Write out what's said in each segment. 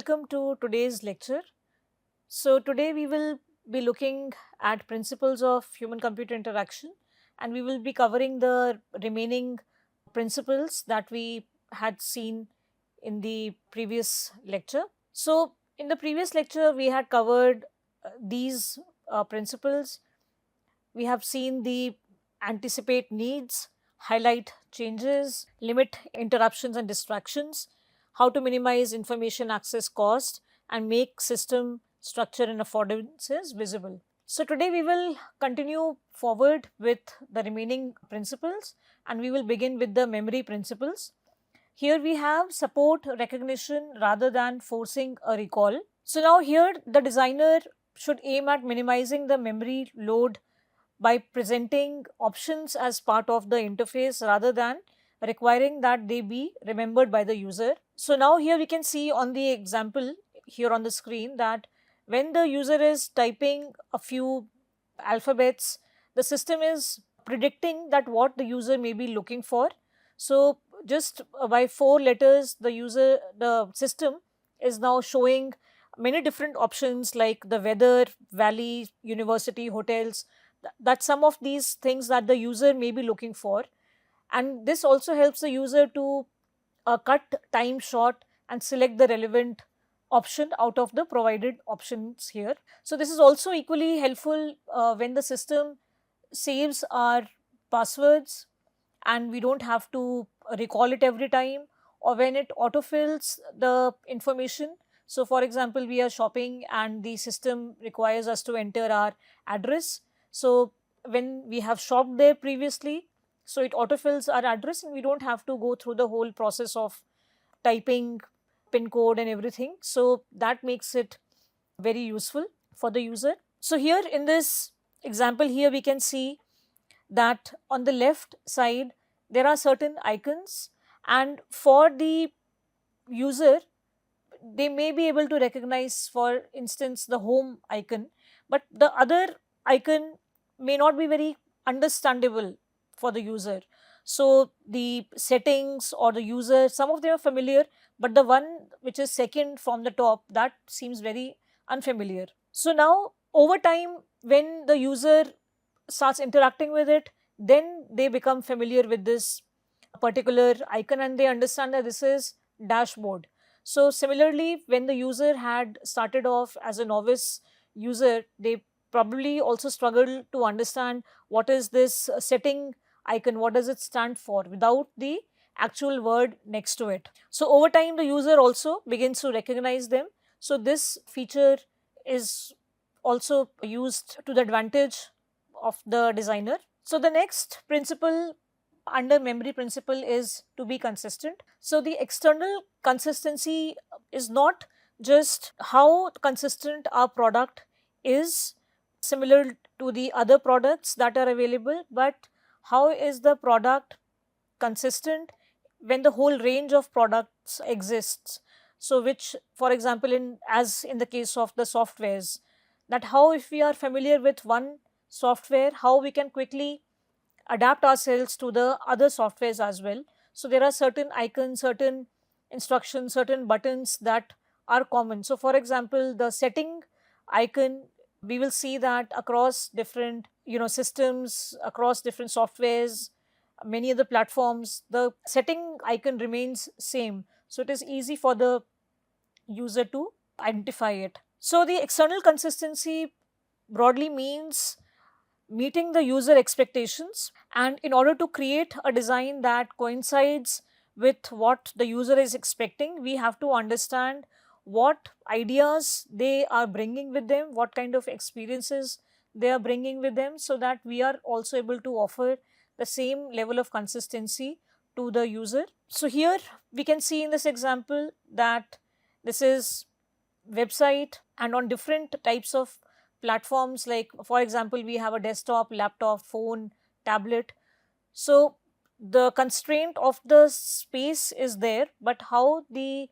welcome to today's lecture. So, today we will be looking at principles of human computer interaction, and we will be covering the remaining principles that we had seen in the previous lecture. So, in the previous lecture, we had covered these principles. We have seen the anticipate needs, highlight changes, limit interruptions and distractions, how to minimize information access cost, and make system structure and affordances visible. So, today we will continue forward with the remaining principles, and we will begin with the memory principles. Here we have support recognition rather than forcing a recall. So, now here the designer should aim at minimizing the memory load by presenting options as part of the interface rather than requiring that they be remembered by the user. So, now here we can see on the example here on the screen that when the user is typing a few alphabets, the system is predicting that what the user may be looking for. So, just by 4 letters, the system is now showing many different options like the weather, valley, university, hotels. That some of these things that the user may be looking for, and this also helps the user to cut time short and select the relevant option out of the provided options here. So, this is also equally helpful when the system saves our passwords and we don't have to recall it every time, or when it autofills the information. So, for example, we are shopping and the system requires us to enter our address. So, when we have shopped there previously, so it autofills our address and we don't have to go through the whole process of typing pin code and everything. So, that makes it very useful for the user. So, here in this example here we can see that on the left side there are certain icons, and for the user they may be able to recognize, for instance, the home icon, but the other icon may not be very understandable for the user. So, the settings or the user, some of them are familiar, but the one which is second from the top, that seems very unfamiliar. So, now over time when the user starts interacting with it, then they become familiar with this particular icon and they understand that this is dashboard. So, similarly, when the user had started off as a novice user, they probably also struggle to understand what is this setting icon, what does it stand for without the actual word next to it. So, over time, the user also begins to recognize them. So, this feature is also used to the advantage of the designer. So, the next principle under memory principle is to be consistent. So, the external consistency is not just how consistent our product is similar to the other products that are available, but how is the product consistent when the whole range of products exists. So, which, for example, in as in the case of the softwares, that how if we are familiar with one software, how we can quickly adapt ourselves to the other softwares as well. So, there are certain icons, certain instructions, certain buttons that are common. So, for example, the setting icon, we will see that across different systems, across different softwares, many of the platforms, the setting icon remains same. So, it is easy for the user to identify it. So, the external consistency broadly means meeting the user expectations, and in order to create a design that coincides with what the user is expecting, we have to understand what ideas they are bringing with them, what kind of experiences they are bringing with them, so that we are also able to offer the same level of consistency to the user. So, here we can see in this example that this is website, and on different types of platforms, like for example we have a desktop, laptop, phone, tablet. So, the constraint of the space is there, but how the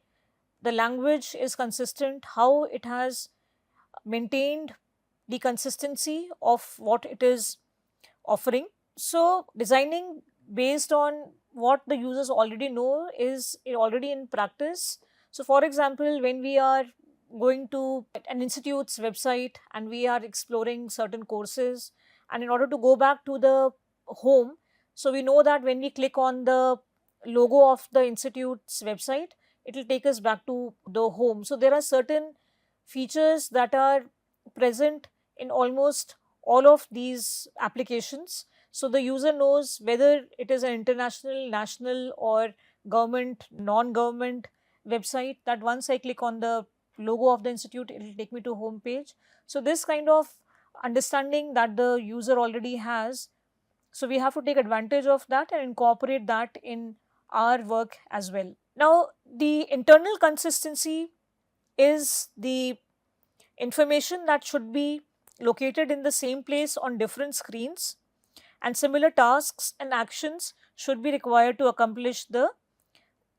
language is consistent, how it has maintained the consistency of what it is offering. So, designing based on what the users already know is already in practice. So for example, when we are going to an institute's website and we are exploring certain courses, and in order to go back to the home, so we know that when we click on the logo of the institute's website, it will take us back to the home. So there are certain features that are present in almost all of these applications. So the user knows whether it is an international, national, or government, non-government website, that once I click on the logo of the institute, it will take me to home page. So this kind of understanding that the user already has, so we have to take advantage of that and incorporate that in our work as well. Now, the internal consistency is the information that should be located in the same place on different screens, and similar tasks and actions should be required to accomplish the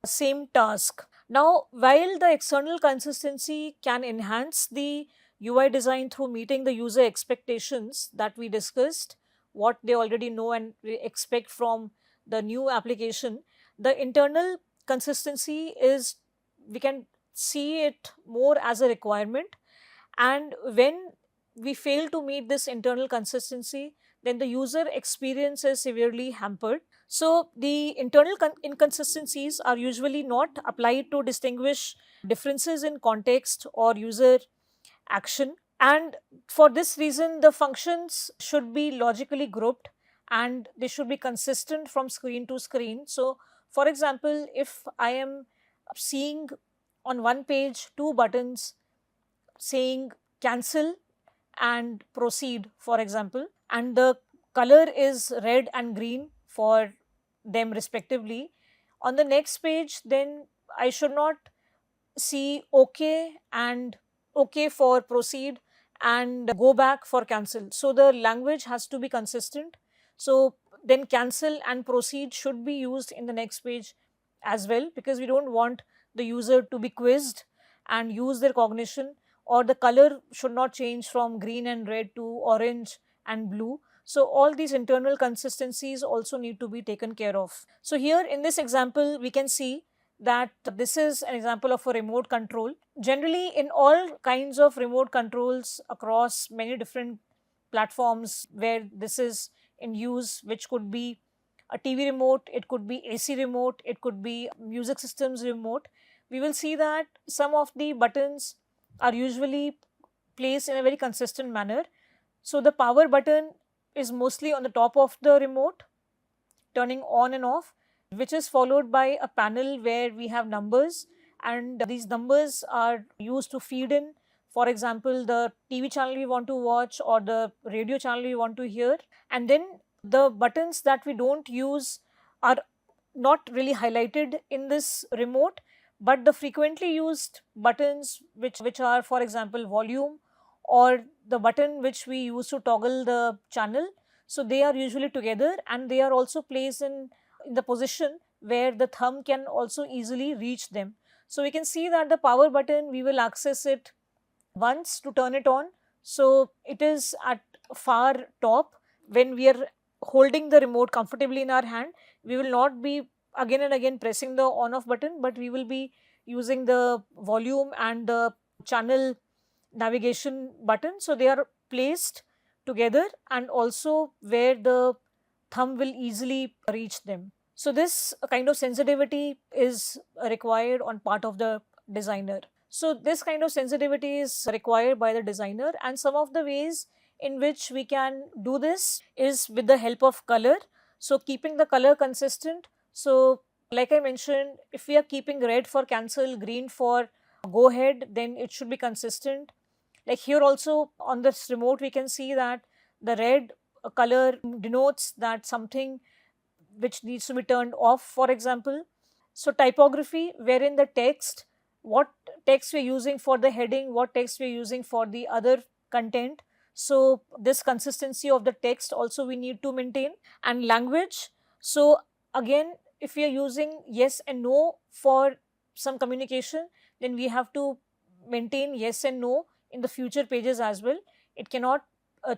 same task. Now, while the external consistency can enhance the UI design through meeting the user expectations that we discussed, what they already know and we expect from the new application, the internal consistency is, we can see it more as a requirement. And when we fail to meet this internal consistency, then the user experience is severely hampered. So, the internal inconsistencies are usually not applied to distinguish differences in context or user action. And for this reason, the functions should be logically grouped and they should be consistent from screen to screen. So, for example, if I am seeing on one page two buttons saying cancel and proceed, for example, and the color is red and green for them respectively, on the next page, then I should not see OK and OK for proceed and go back for cancel. So the language has to be consistent. So then cancel and proceed should be used in the next page as well, because we don't want the user to be quizzed and use their cognition, or the color should not change from green and red to orange and blue. So all these internal consistencies also need to be taken care of. So here in this example, we can see that this is an example of a remote control. Generally, in all kinds of remote controls across many different platforms where this is in use, which could be a TV remote, it could be AC remote, it could be music systems remote, we will see that some of the buttons are usually placed in a very consistent manner. So the power button is mostly on the top of the remote, turning on and off, which is followed by a panel where we have numbers, and these numbers are used to feed in, for example, the TV channel we want to watch or the radio channel we want to hear. And then the buttons that we don't use are not really highlighted in this remote, but the frequently used buttons which are, for example, volume or the button which we use to toggle the channel, so they are usually together and they are also placed in the position where the thumb can also easily reach them. So we can see that the power button, we will access it once to turn it on. So it is at far top. When we are holding the remote comfortably in our hand, we will not be again and again pressing the on off button, but we will be using the volume and the channel navigation button. So they are placed together and also where the thumb will easily reach them. So this kind of sensitivity is required on part of the designer. So this kind of sensitivity is required by the designer, and some of the ways in which we can do this is with the help of color. So keeping the color consistent. So like I mentioned, if we are keeping red for cancel, green for go ahead, then it should be consistent. Like here also on this remote, we can see that the red color denotes that something which needs to be turned off, for example. So typography, wherein the text, what text we're using for the heading, what text we're using for the other content. So this consistency of the text also we need to maintain. And language, so again, if we are using yes and no for some communication, then we have to maintain yes and no in the future pages as well. It cannot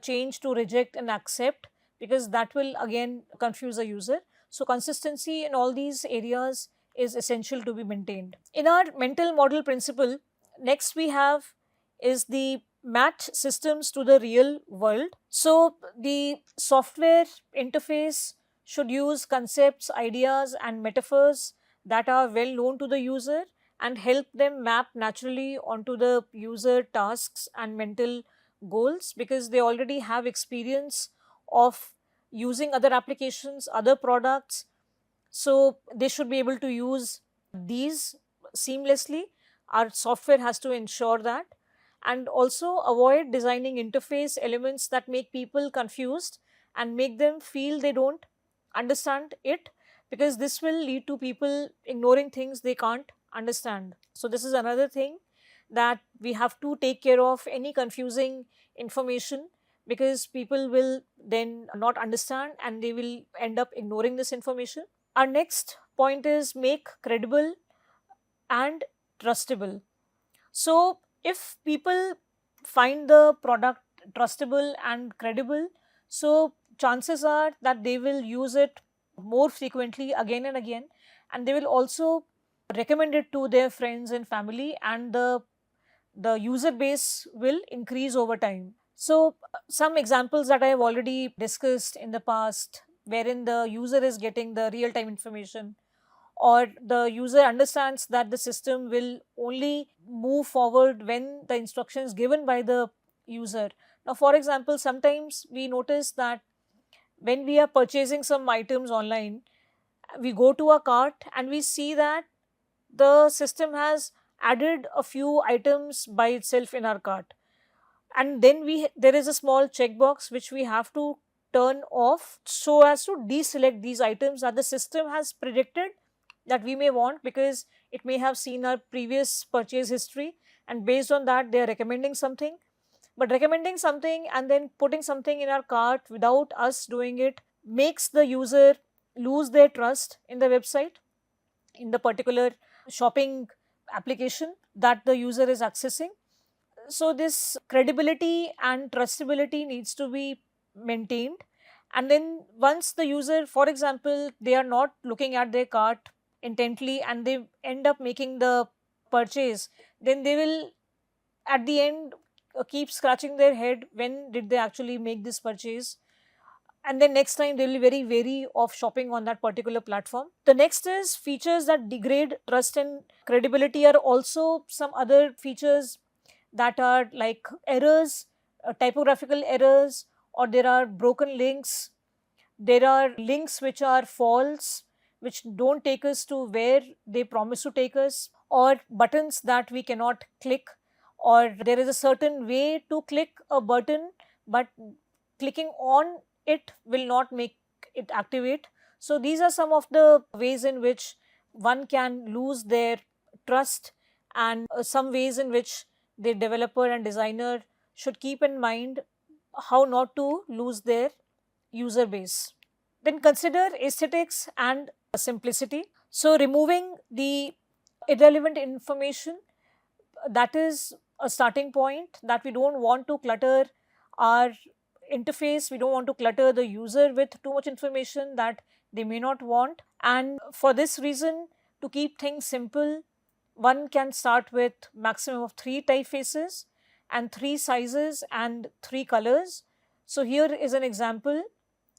change to reject and accept, because that will again confuse the user. So consistency in all these areas is essential to be maintained. In our mental model principle, next we have is the match systems to the real world. So the software interface should use concepts, ideas, and metaphors that are well known to the user and help them map naturally onto the user tasks and mental goals, because they already have experience of using other applications, other products. So they should be able to use these seamlessly. Our software has to ensure that, and also avoid designing interface elements that make people confused and make them feel they don't understand it, because this will lead to people ignoring things they can't understand. So this is another thing that we have to take care of, any confusing information, because people will then not understand and they will end up ignoring this information. Our next point is make credible and trustable. So if people find the product trustable and credible, so chances are that they will use it more frequently again and again, and they will also recommend it to their friends and family, and the user base will increase over time. So some examples that I have already discussed in the past, wherein the user is getting the real time information, or the user understands that the system will only move forward when the instruction is given by the user. Now, for example, sometimes we notice that when we are purchasing some items online, we go to a cart and we see that the system has added a few items by itself in our cart, and then there is a small checkbox which we have to turn off so as to deselect these items that the system has predicted that we may want, because it may have seen our previous purchase history, and based on that they are recommending something. But recommending something and then putting something in our cart without us doing it makes the user lose their trust in the website, in the particular shopping application that the user is accessing. So this credibility and trustability needs to be maintained. And then once the user, for example, they are not looking at their cart intently and they end up making the purchase, then they will at the end keep scratching their head, when did they actually make this purchase, and then next time they will be very wary of shopping on that particular platform. The next is features that degrade trust and credibility are also some other features that are like errors, typographical errors, or there are broken links. There are links which are false, which don't take us to where they promise to take us, or buttons that we cannot click, or there is a certain way to click a button, but clicking on it will not make it activate. So these are some of the ways in which one can lose their trust, and some ways in which the developer and designer should keep in mind how not to lose their user base. Then consider aesthetics and simplicity. So removing the irrelevant information, that is a starting point, that we don't want to clutter our interface, we don't want to clutter the user with too much information that they may not want. And for this reason, to keep things simple, one can start with maximum of 3 typefaces and 3 sizes and 3 colors. So here is an example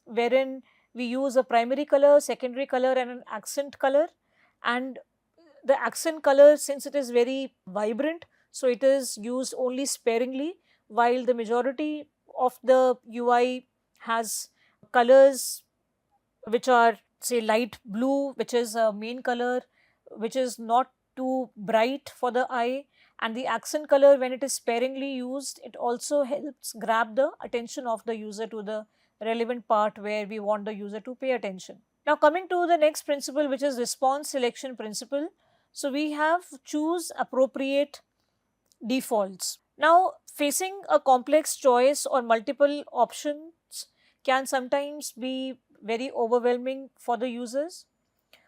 wherein we use a primary color, secondary color, and an accent color. And the accent color, since it is very vibrant, so it is used only sparingly, while the majority of the UI has colors which are, say, light blue, which is a main color, which is not too bright for the eye. And the accent color, when it is sparingly used, it also helps grab the attention of the user to the relevant part where we want the user to pay attention. Now coming to the next principle, which is response selection principle. So we have choose appropriate defaults. Now facing a complex choice or multiple options can sometimes be very overwhelming for the users.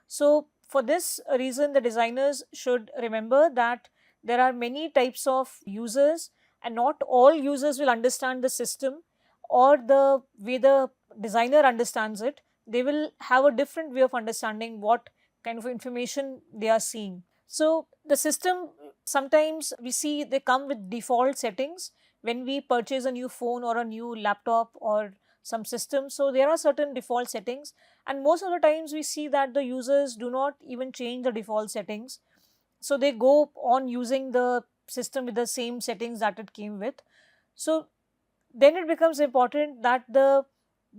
So for this reason, the designers should remember that there are many types of users, and not all users will understand the system or the way the designer understands it. They will have a different way of understanding what kind of information they are seeing. So the system, sometimes we see they come with default settings when we purchase a new phone or a new laptop or some system. So there are certain default settings, and most of the times we see that the users do not even change the default settings. So they go on using the system with the same settings that it came with. So then it becomes important that the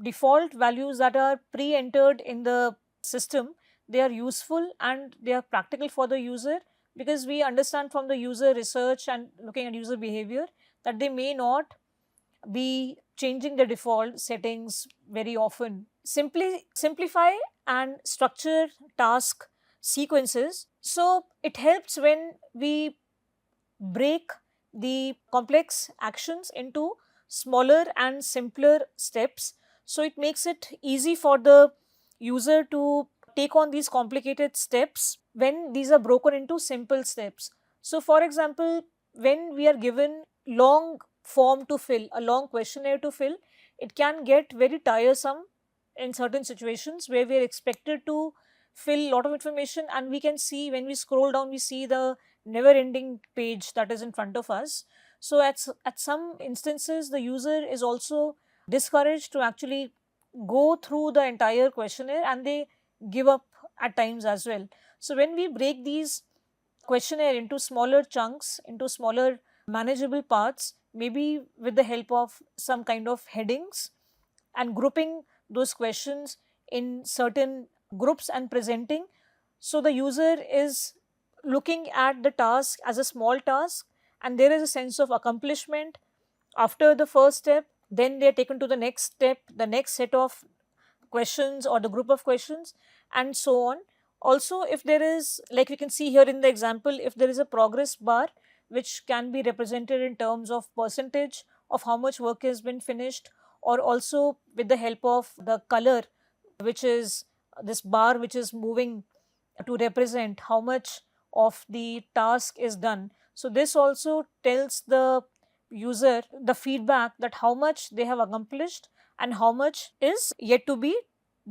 default values that are pre-entered in the system, they are useful and they are practical for the user, because we understand from the user research and looking at user behavior that they may not be changing the default settings very often. Simplify and structure task sequences. So it helps when we break the complex actions into smaller and simpler steps. So it makes it easy for the user to take on these complicated steps when these are broken into simple steps. So for example, when we are given long form to fill, a long questionnaire to fill, it can get very tiresome in certain situations where we are expected to fill a lot of information, and we can see when we scroll down, we see the never ending page that is in front of us. So at some instances, the user is also discouraged to actually go through the entire questionnaire, and they give up at times as well. So when we break these questionnaire into smaller chunks, into smaller manageable parts, maybe with the help of some kind of headings, and grouping those questions in certain groups and presenting, so the user is looking at the task as a small task, and there is a sense of accomplishment after the first step. Then they are taken to the next step, the next set of questions or the group of questions, and so on. Also, if there is, like we can see here in the example, if there is a progress bar which can be represented in terms of percentage of how much work has been finished, or also with the help of the color, which is this bar which is moving to represent how much of the task is done. So this also tells the user the feedback that how much they have accomplished and how much is yet to be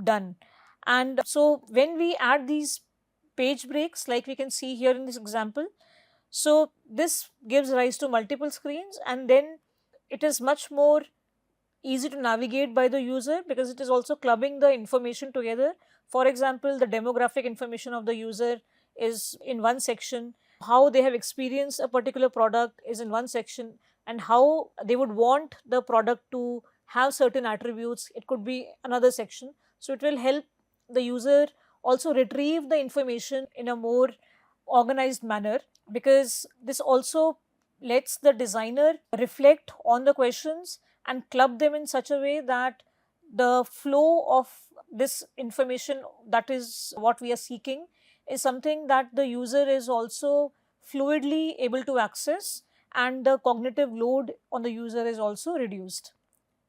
done. And so when we add these page breaks, like we can see here in this example, so this gives rise to multiple screens, and then it is much more easy to navigate by the user, because it is also clubbing the information together. For example, the demographic information of the user is in one section, how they have experienced a particular product is in one section, and how they would want the product to have certain attributes, it could be another section. So it will help the user also retrieve the information in a more organized manner, because this also lets the designer reflect on the questions and club them in such a way that the flow of this information, that is what we are seeking, is something that the user is also fluidly able to access, and the cognitive load on the user is also reduced.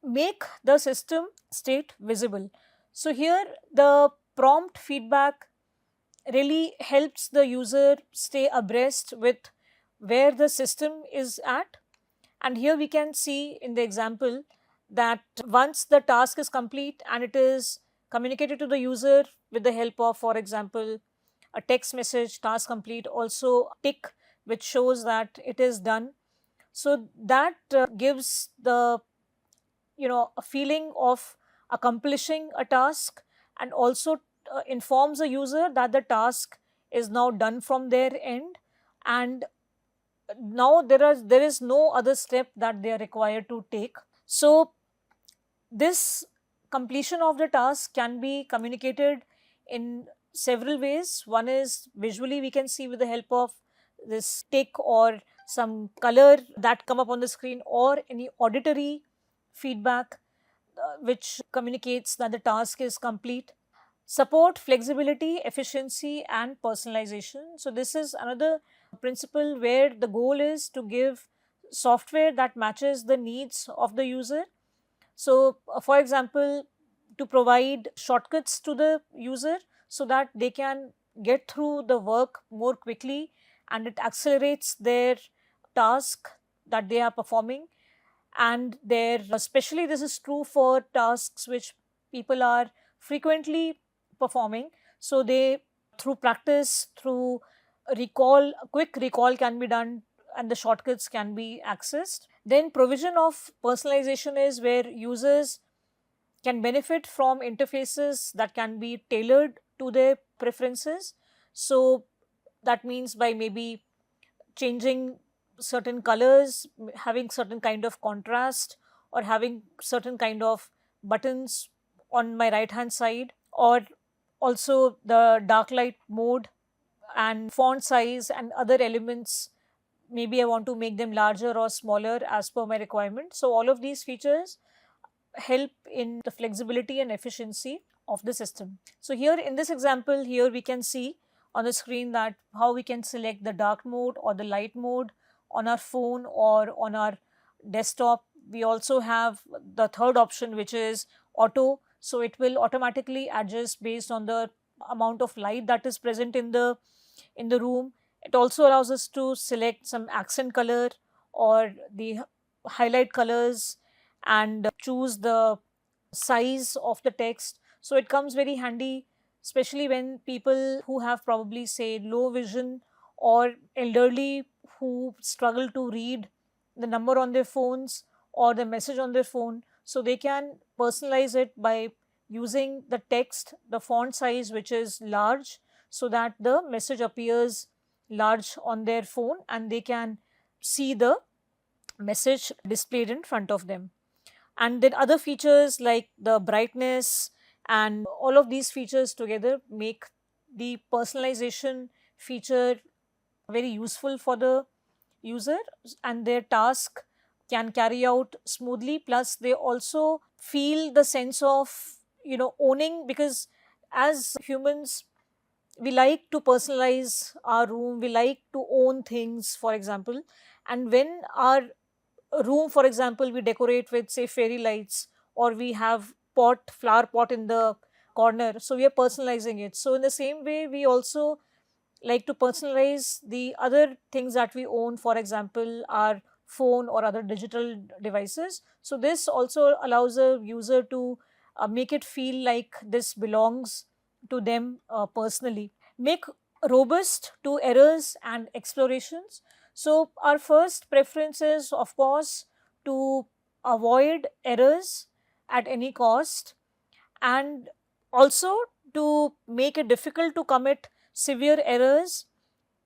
Make the system state visible. So here the prompt feedback really helps the user stay abreast with where the system is at. And here we can see in the example that once the task is complete and it is communicated to the user with the help of, for example, a text message, task complete, also tick which shows that it is done. So that gives the, a feeling of accomplishing a task, and also informs the user that the task is now done from their end, and now there is no other step that they are required to take. So this completion of the task can be communicated in several ways. One is visually, we can see with the help of this tick or some color that come up on the screen, or any auditory feedback which communicates that the task is complete. Support flexibility, efficiency, and personalization. So this is another principle where the goal is to give software that matches the needs of the user. So for example, to provide shortcuts to the user so that they can get through the work more quickly, and it accelerates their task that they are performing. And their, especially this is true for tasks which people are frequently performing, so they through practice, through recall, quick recall can be done and the shortcuts can be accessed. Then provision of personalization is where users can benefit from interfaces that can be tailored to their preferences. So that means by maybe changing certain colors, having certain kind of contrast, or having certain kind of buttons on my right hand side, or also the dark light mode and font size and other elements. Maybe I want to make them larger or smaller as per my requirement. So all of these features help in the flexibility and efficiency of the system. So here in this example, here we can see on the screen that how we can select the dark mode or the light mode on our phone or on our desktop. We also have the third option, which is auto. So it will automatically adjust based on the amount of light that is present in the room. It also allows us to select some accent color or the highlight colors and choose the size of the text. So it comes very handy, especially when people who have probably say low vision or elderly who struggle to read the number on their phones or the message on their phone. So they can personalize it by using the text, the font size which is large, so that the message appears large on their phone and they can see the message displayed in front of them. And then other features like the brightness and all of these features together make the personalization feature very useful for the user, and their task can carry out smoothly. Plus they also feel the sense of owning, because as humans we like to personalize our room, we like to own things, for example. And when our room, for example, we decorate with say fairy lights, or we have flower pot in the corner, so we are personalizing it. So in the same way we also like to personalize the other things that we own, for example our phone or other digital devices. So this also allows a user to make it feel like this belongs to them personally. Make robust to errors and explorations. So our first preference is of course to avoid errors at any cost, and also to make it difficult to commit severe errors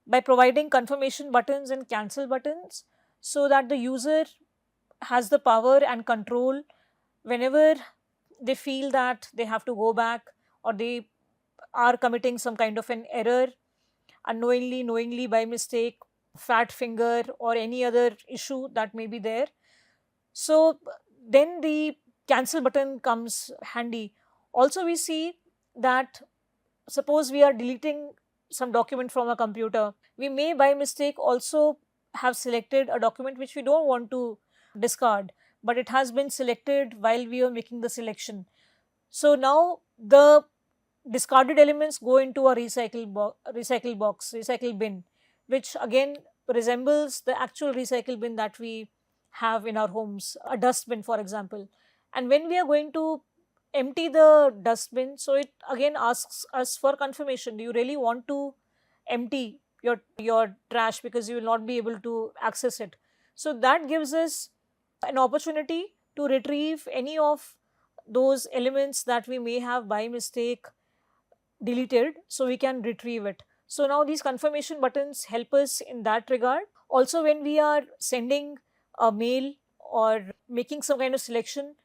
by providing confirmation buttons and cancel buttons, so that the user has the power and control whenever they feel that they have to go back or they are committing some kind of an error unknowingly, knowingly, by mistake, fat finger, or any other issue that may be there. So then the cancel button comes handy. Also we see that suppose we are deleting some document from a computer, we may by mistake also have selected a document which we don't want to discard, but it has been selected while we are making the selection. So now the discarded elements go into a recycle bin, which again resembles the actual recycle bin that we have in our homes, a dustbin for example. And when we are going to empty the dustbin, so it again asks us for confirmation, do you really want to empty your trash, because you will not be able to access it. So that gives us an opportunity to retrieve any of those elements that we may have by mistake deleted, so we can retrieve it. So now these confirmation buttons help us in that regard. Also when we are sending a mail or making some kind of selection,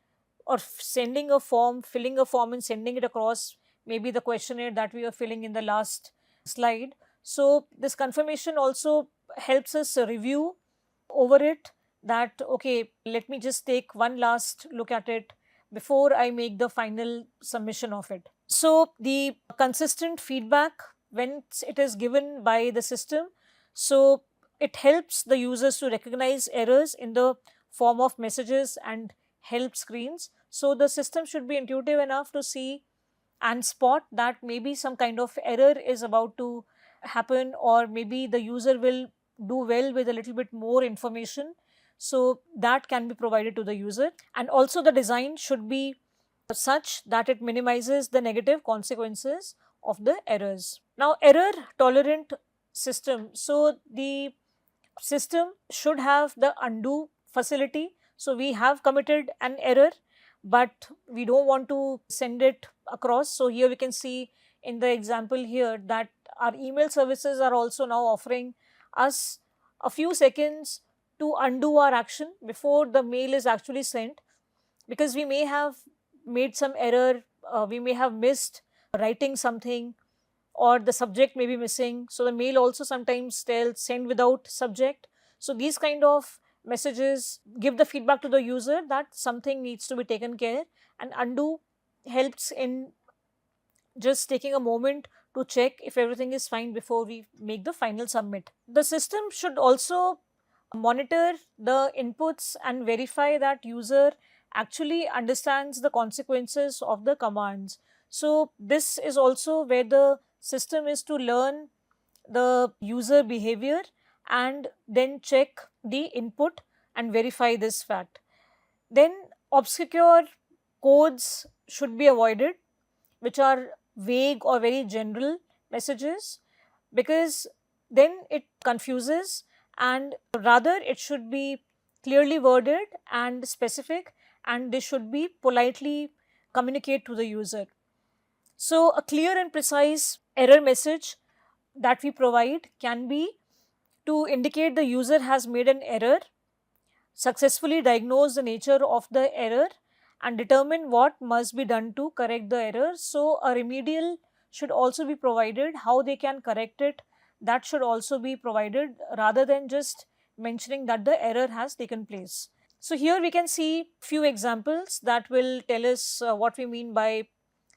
or sending a form, filling a form and sending it across, maybe the questionnaire that we were filling in the last slide. So this confirmation also helps us review over it, that okay, let me just take one last look at it before I make the final submission of it. So the consistent feedback when it is given by the system, so it helps the users to recognize errors in the form of messages and help screens. So the system should be intuitive enough to see and spot that maybe some kind of error is about to happen, or maybe the user will do well with a little bit more information. So that can be provided to the user. And also the design should be such that it minimizes the negative consequences of the errors. Now, error tolerant system. So, the system should have the undo facility. So, we have committed an error, but we don't want to send it across. So, here we can see in the example here that our email services are also now offering us a few seconds to undo our action before the mail is actually sent, because we may have made some error, we may have missed writing something, or the subject may be missing. So the mail also sometimes tells send without subject. So these kind of messages give the feedback to the user that something needs to be taken care, and undo helps in just taking a moment to check if everything is fine before we make the final submit. The system should also monitor the inputs and verify that user actually understands the consequences of the commands. So this is also where the system is to learn the user behavior and then check the input and verify this fact. Then obscure codes should be avoided, which are vague or very general messages, because then it confuses, and rather it should be clearly worded and specific, and they should be politely communicate to the user. So a clear and precise error message that we provide can be to indicate the user has made an error, successfully diagnose the nature of the error, and determine what must be done to correct the error. So a remedial should also be provided, how they can correct it, that should also be provided, rather than just mentioning that the error has taken place. So here we can see few examples that will tell us what we mean by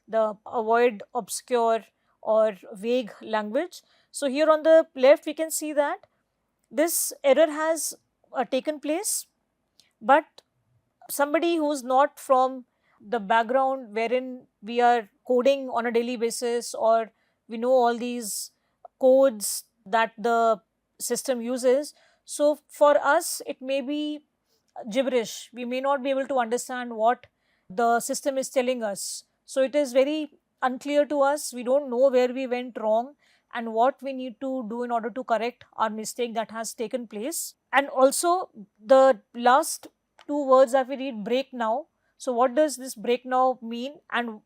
the avoid obscure or vague language. So here on the left we can see that this error has taken place, but somebody who's not from the background wherein we are coding on a daily basis, or we know all these codes that the system uses, so for us it may be gibberish, we may not be able to understand what the system is telling us. So it is very unclear to us, we don't know where we went wrong and what we need to do in order to correct our mistake that has taken place. And also the last two words that we read, break now. So what does this break now mean? And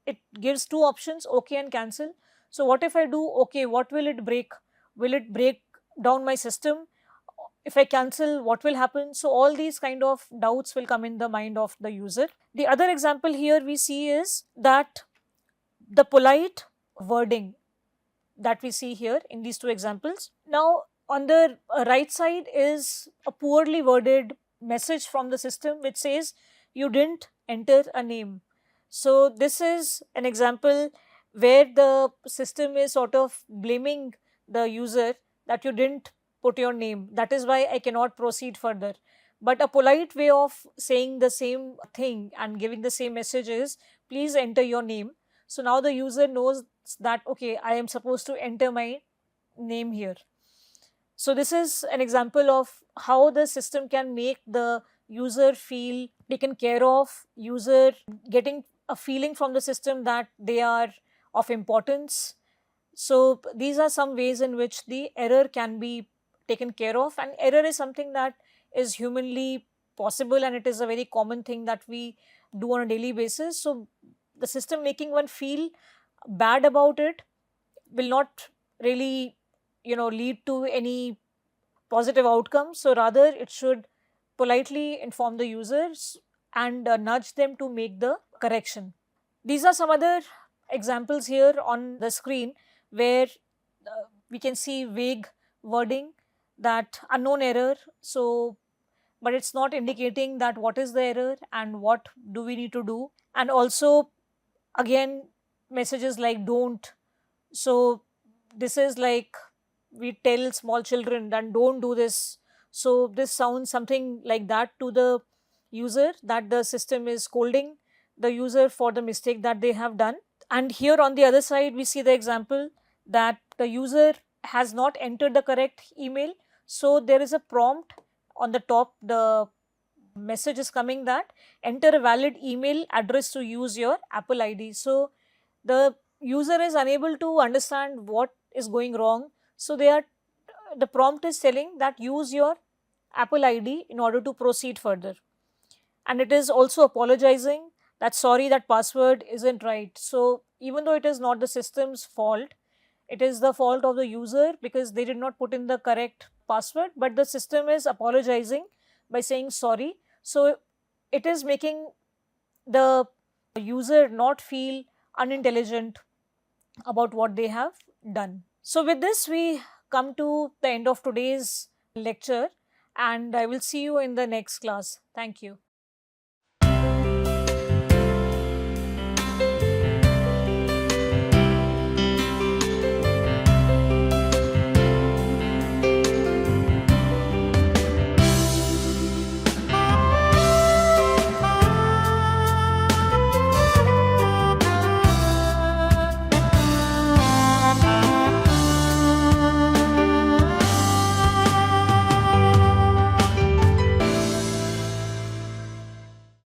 it gives two options, okay and cancel. So what if I do okay, what will it break? Will it break down my system? If I cancel, what will happen? So all these kind of doubts will come in the mind of the user. The other example here we see is that the polite wording that we see here in these two examples. Now on the right side is a poorly worded message from the system which says you didn't enter a name. So this is an example where the system is sort of blaming the user that you didn't put your name, that is why I cannot proceed further. But a polite way of saying the same thing and giving the same message is please enter your name. So now the user knows that okay, I am supposed to enter my name here. So this is an example of how the system can make the user feel taken care of, user getting a feeling from the system that they are of importance. So these are some ways in which the error can be taken care of, and error is something that is humanly possible and it is a very common thing that we do on a daily basis. So the system making one feel bad about it will not really lead to any positive outcome. So rather it should politely inform the users and nudge them to make the correction. These are some other examples here on the screen where we can see vague wording, that unknown error. So but it's not indicating that what is the error and what do we need to do. And also again messages like don't. So this is like we tell small children that don't do this. So this sounds something like that to the user, that the system is scolding the user for the mistake that they have done. And here on the other side we see the example that the user has not entered the correct email. So there is a prompt on the top, the message is coming that enter a valid email address to use your Apple ID. So the user is unable to understand what is going wrong. So the prompt is telling that use your Apple ID in order to proceed further. And it is also apologizing that sorry, that password isn't right. So even though it is not the system's fault, it is the fault of the user because they did not put in the correct password, but the system is apologizing by saying sorry. So it is making the user not feel unintelligent about what they have done. So with this, we come to the end of today's lecture, and I will see you in the next class. Thank you.